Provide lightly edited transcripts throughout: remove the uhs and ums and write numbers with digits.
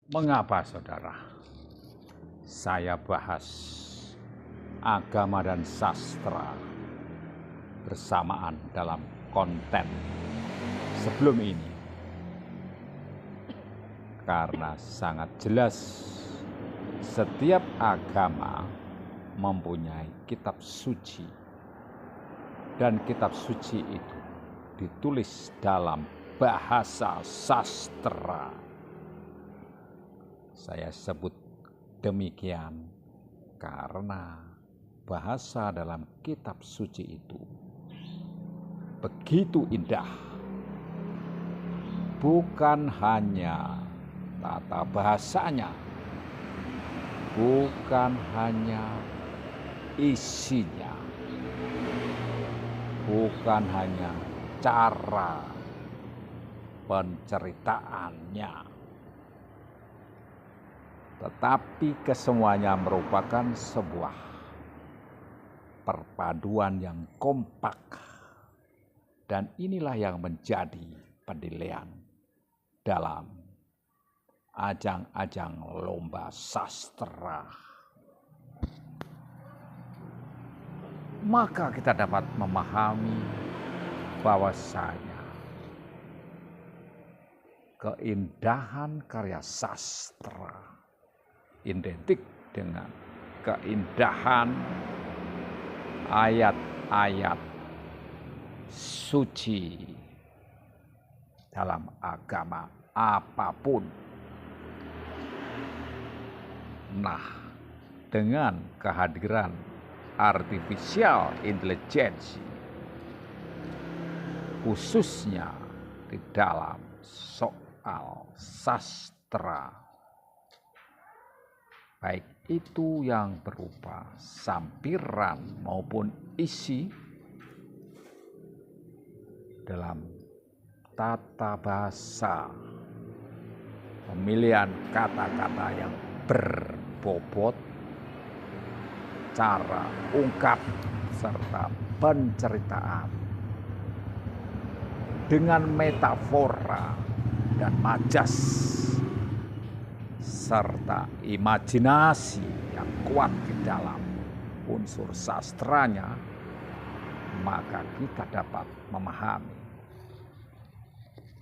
Mengapa saudara saya bahas agama dan sastra bersamaan dalam konten sebelum ini? Karena sangat jelas setiap agama mempunyai kitab suci, dan kitab suci itu ditulis dalam bahasa sastra. Saya sebut demikian karena bahasa dalam kitab suci itu begitu indah. Bukan hanya tata bahasanya, bukan hanya isinya, bukan hanya cara penceritaannya, tetapi kesemuanya merupakan sebuah perpaduan yang kompak. Dan inilah yang menjadi penilaian dalam ajang-ajang lomba sastra. Maka kita dapat memahami bahwasanya keindahan karya sastra identik dengan keindahan ayat-ayat suci dalam agama apapun. Nah, dengan kehadiran artificial intelligence, khususnya di dalam soal sastra, baik itu yang berupa sampiran maupun isi dalam tata bahasa, pemilihan kata-kata yang berbobot, cara ungkap serta penceritaan dengan metafora dan majas serta imajinasi yang kuat di dalam unsur sastranya, maka kita dapat memahami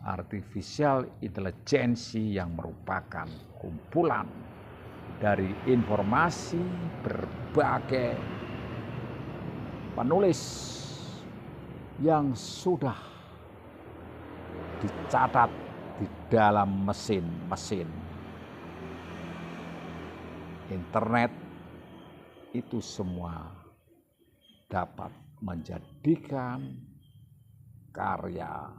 artificial intelligence yang merupakan kumpulan dari informasi berbagai penulis yang sudah dicatat di dalam mesin-mesin internet. Itu semua dapat menjadikan karya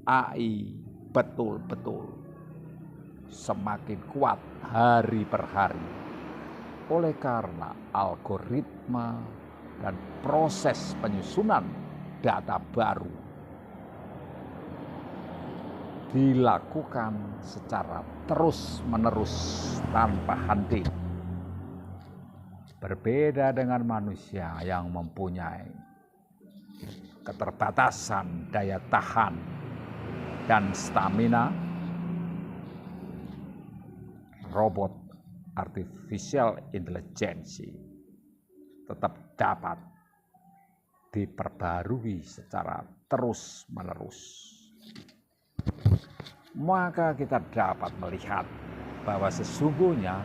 AI betul-betul semakin kuat hari per hari, oleh karena algoritma dan proses penyusunan data baru dilakukan secara terus-menerus tanpa henti. Berbeda dengan manusia yang mempunyai keterbatasan daya tahan dan stamina, robot artificial intelligence tetap dapat diperbarui secara terus-menerus. Maka kita dapat melihat bahwa sesungguhnya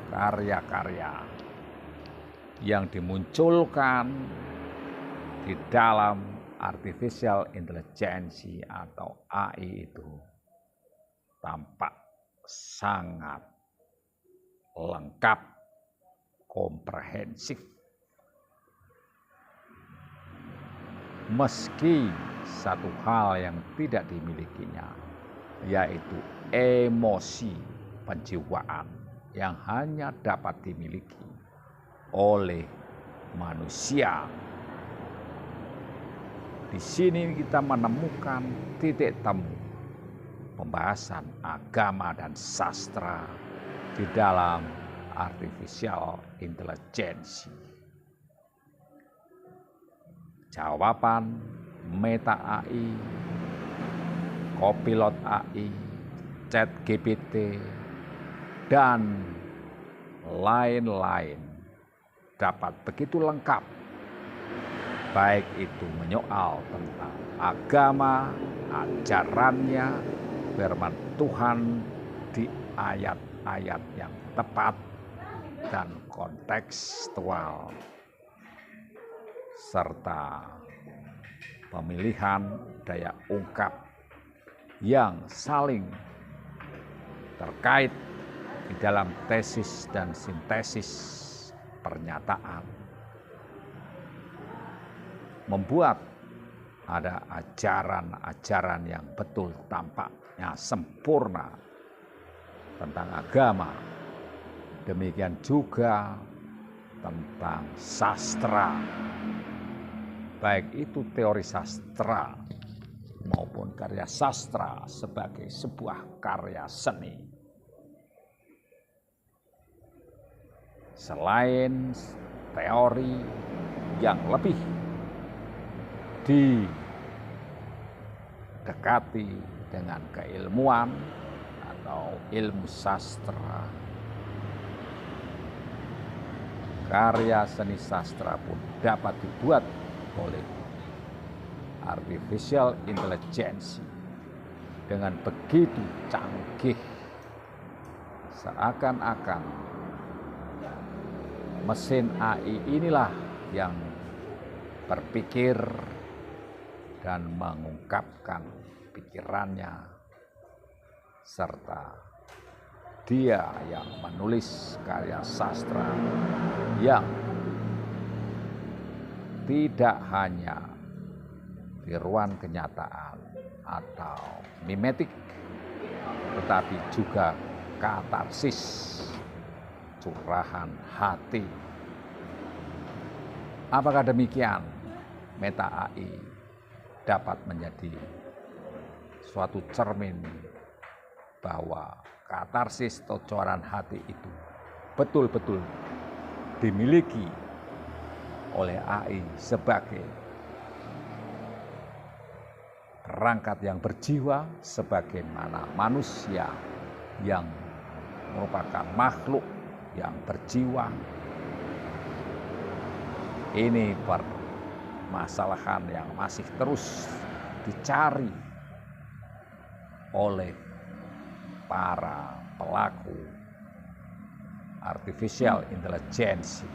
karya-karya yang dimunculkan di dalam artificial intelligence atau AI itu tampak sangat lengkap, komprehensif. Meski satu hal yang tidak dimilikinya, yaitu emosi penjiwaan yang hanya dapat dimiliki oleh manusia. Di sini kita menemukan titik temu pembahasan agama dan sastra di dalam artificial intelligence. Jawaban Meta AI, Copilot AI, ChatGPT, dan lain-lain dapat begitu lengkap, baik itu menyoal tentang agama, ajarannya, firman Tuhan di ayat-ayat yang tepat dan kontekstual, serta pemilihan daya ungkap yang saling terkait di dalam tesis dan sintesis pernyataan, membuat ada ajaran-ajaran yang betul tampaknya sempurna tentang agama. Demikian juga tentang sastra, baik itu teori sastra maupun karya sastra sebagai sebuah karya seni. Selain teori yang lebih didekati dengan keilmuan atau ilmu sastra, karya seni sastra pun dapat dibuat oleh artificial intelligence dengan begitu canggih, seakan-akan mesin AI inilah yang berpikir dan mengungkapkan pikirannya, serta dia yang menulis karya sastra yang tidak hanya di ruang kenyataan atau mimetik, tetapi juga katarsis, curahan hati. Apakah demikian? Meta AI dapat menjadi suatu cermin bahwa katarsis atau curahan hati itu betul-betul dimiliki oleh AI sebagai perangkat yang berjiwa, sebagaimana manusia yang merupakan makhluk yang berjiwa. Ini permasalahan yang masih terus dicari oleh para pelaku artificial intelligence.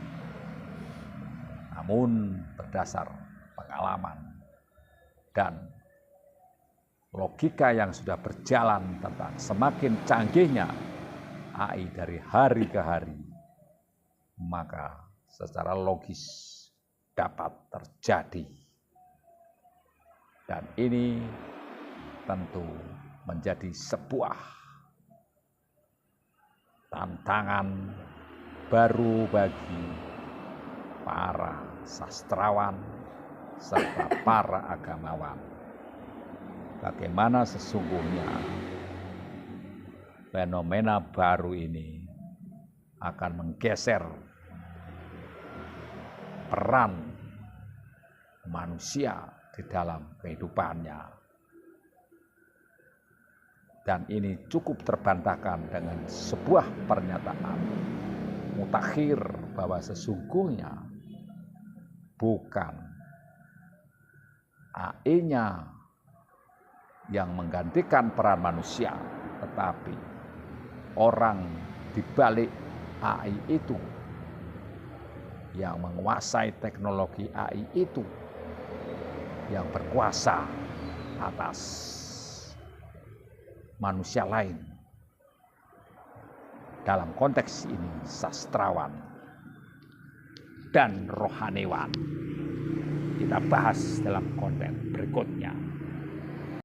Namun berdasar pengalaman dan logika yang sudah berjalan tentang semakin canggihnya AI dari hari ke hari, maka secara logis dapat terjadi. Dan ini tentu menjadi sebuah tantangan baru bagi para sastrawan serta para agamawan. Bagaimana sesungguhnya fenomena baru ini akan menggeser peran manusia di dalam kehidupannya. Dan ini cukup terbantahkan dengan sebuah pernyataan mutakhir bahwa sesungguhnya bukan AI-nya yang menggantikan peran manusia, tetapi orang di balik AI itu yang menguasai teknologi AI itu yang berkuasa atas manusia lain. Dalam konteks ini sastrawan dan rohaniwan. Kita bahas dalam konten berikutnya.